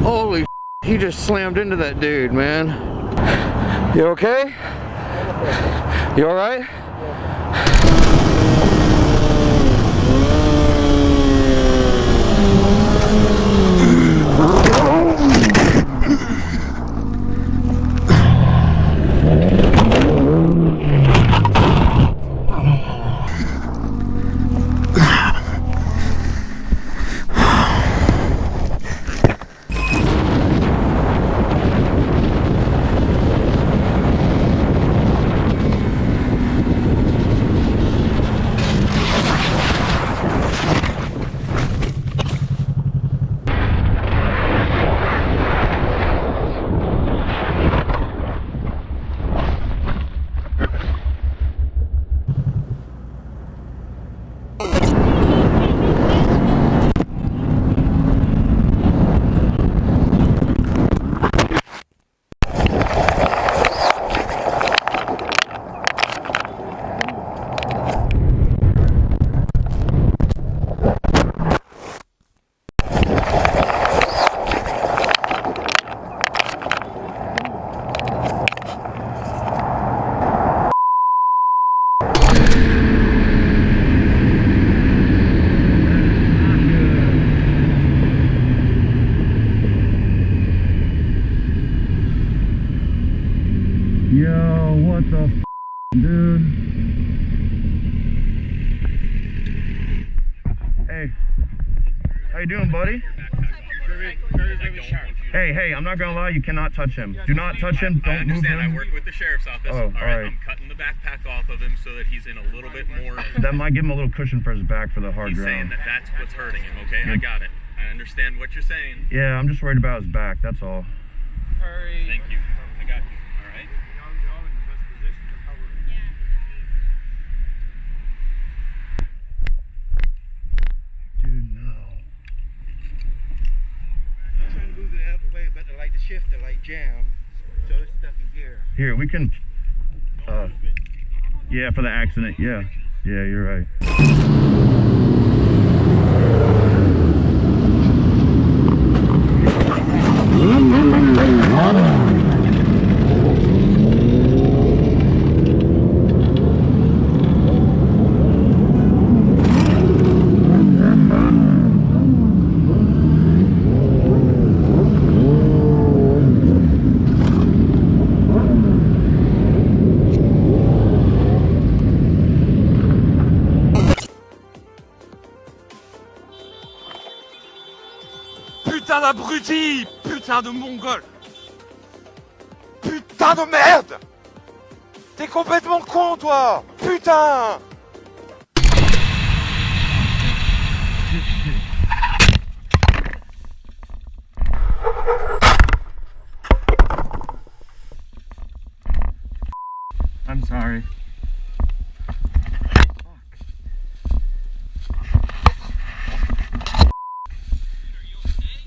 Holy, he just slammed into that dude, man. You okay? You alright? Yo, what the f, dude? Hey, how you doing, buddy? Hey, I'm not gonna lie, you cannot touch him. Do not touch him, don't move him. I work with the sheriff's office. Oh, all right. I'm cutting the backpack off of him so that he's in a little bit more... That might give him a little cushion for his back for the hard He's ground. saying that that's what's hurting him, okay? I got it. I understand what you're saying. Yeah, I'm just worried about his back, that's all. Hurry. Thank you. I got you. All right? Dude, no. I'm trying to move it out of the way, but I like the shifter, like jam, so it's stuck in gear. Here, we can, yeah, for the accident, yeah. Yeah, you're right. Putain d'abruti! Putain de mongol! Putain de merde! T'es complètement con, toi! Putain! I'm sorry.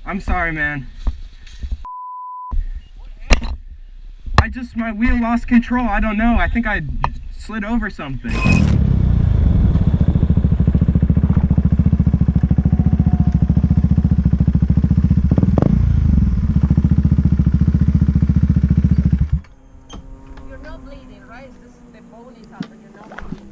I'm sorry, man. My wheel lost control. I don't know. I think I slid over something. You're not bleeding, right? The bone is up and you're not bleeding.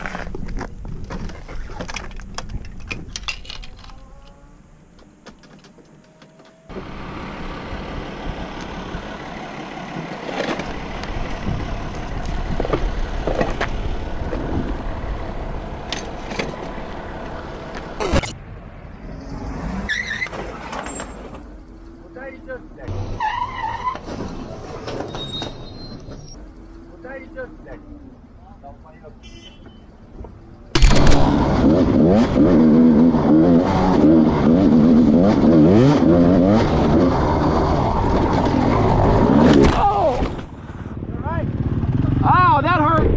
Oh, that hurt!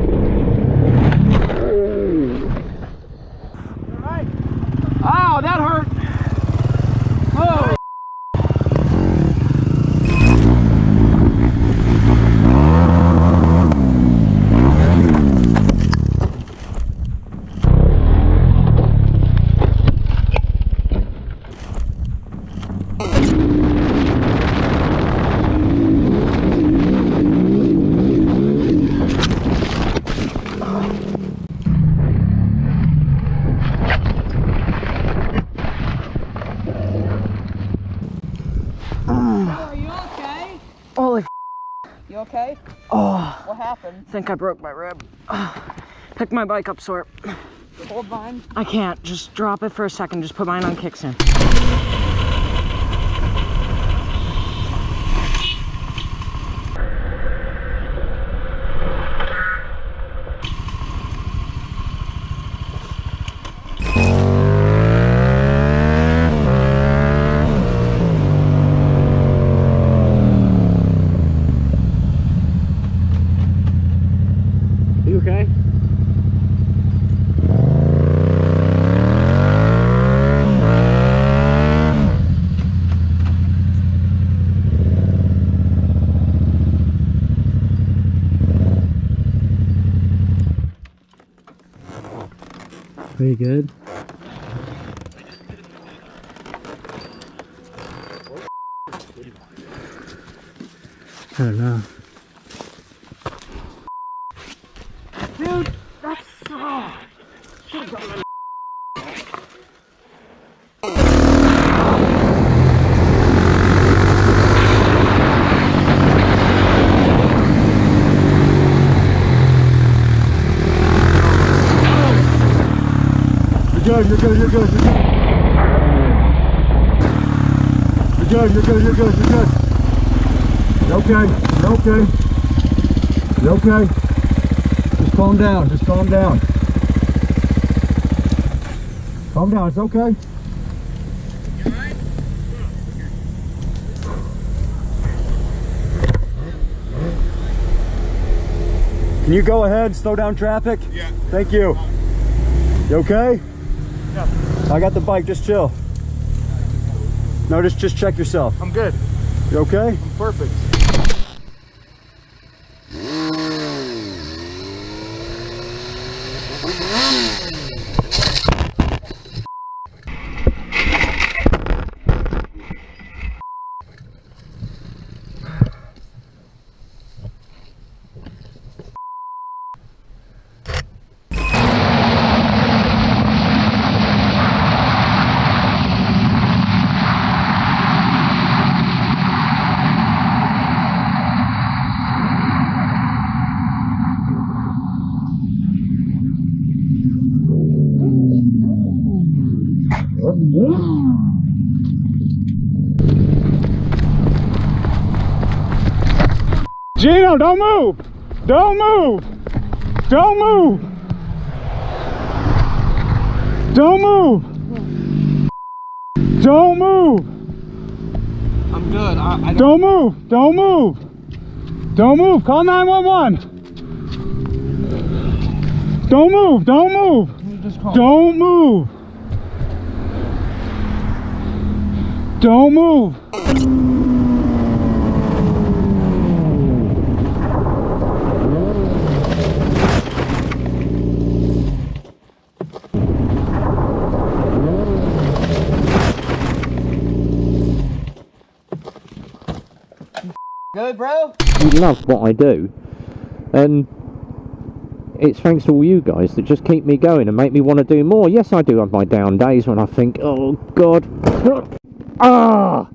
Oh, that hurt! Oh! Are you okay? Holy You okay? oh, What happened? I think I broke my rib. Pick my bike up, Sort. Hold mine. I can't. Just drop it for a second. Just put mine on kickstand. You okay? Pretty good. I don't know. Dude, that's so... Should've gotten a... You're good, you're good, you're good, you're good. You're good, you're good, you're good, you're good. You're okay, you're okay. You're okay. Just calm down, just calm down. Calm down, it's okay. You alright? Can you go ahead, slow down traffic? Yeah. Thank you. You okay? Yeah. I got the bike, just chill. No, just check yourself. I'm good. You okay? I'm perfect. Gino, don't move! Don't move! Don't move! Don't move! Don't move! I'm good. I Don't move! Don't move! Don't move! Call 911! Don't move! Don't move! Don't move! Don't move! Good, bro? You love what I do, and it's thanks to all you guys that just keep me going and make me want to do more. Yes, I do have my down days when I think, oh god, ah,